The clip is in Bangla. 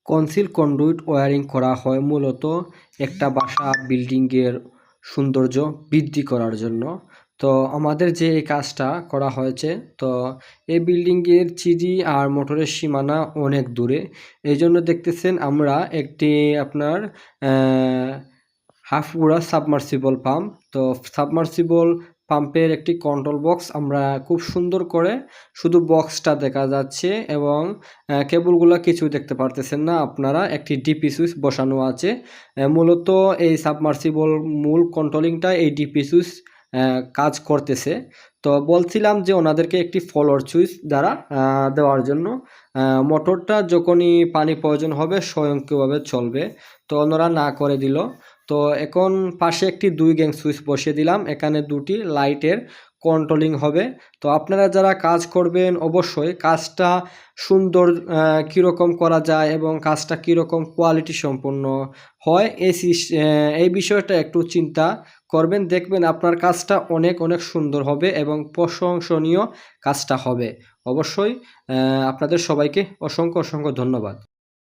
কনসিল কন্ডুইট ওয়্যারিং করা হয় মূলত একটা বাসা বিল্ডিংয়ের সৌন্দর্য বৃদ্ধি করার জন্য। তো আমাদের যে এই কাজটা করা হয়েছে, তো এই বিল্ডিংয়ের চিরি আর মোটরের সীমানা অনেক দূরে। এই জন্য দেখতেছেন আমরা একটি আপনার হাফ গুঁড়া সাবমার্সিবল পাম্প, তো সাবমার্সিবল পাম্পের একটি কন্ট্রোল বক্স আমরা খুব সুন্দর করে, শুধু বক্সটা দেখা যাচ্ছে এবং কেবলগুলো কিছু দেখতে পারতেছেন না আপনারা। একটি ডিপি সুইচ বসানো আছে। মূলত এই সাবমার্সিবল মূল কন্ট্রোলিংটা এই ডিপি সুইচ কাজ করতেছে। তো বলছিলাম যে ওনাদেরকে একটি ফলোর সুইচ দ্বারা দেওয়ার জন্য, মোটরটা যখনই পানি প্রয়োজন হবে স্বয়ংক্রিয়ভাবে চলবে। তো ওনারা না করে দিল। তো এখন পাশে একটি 2 গ্যাং সুইচ বসিয়ে দিলাম, এখানে 2টি লাইটের কন্ট্রোলিং হবে। তো আপনারা যারা কাজ করবেন অবশ্যই কাজটা সুন্দর কীরকম করা যায় এবং কাজটা কীরকম কোয়ালিটি সম্পন্ন হয় এই বিষয়টা একটু চিন্তা করবেন, দেখবেন আপনার কাজটা অনেক অনেক সুন্দর হবে এবং প্রশংসনীয় কাজটা হবে। অবশ্যই আপনাদের সবাইকে অসংখ্য অসংখ্য ধন্যবাদ।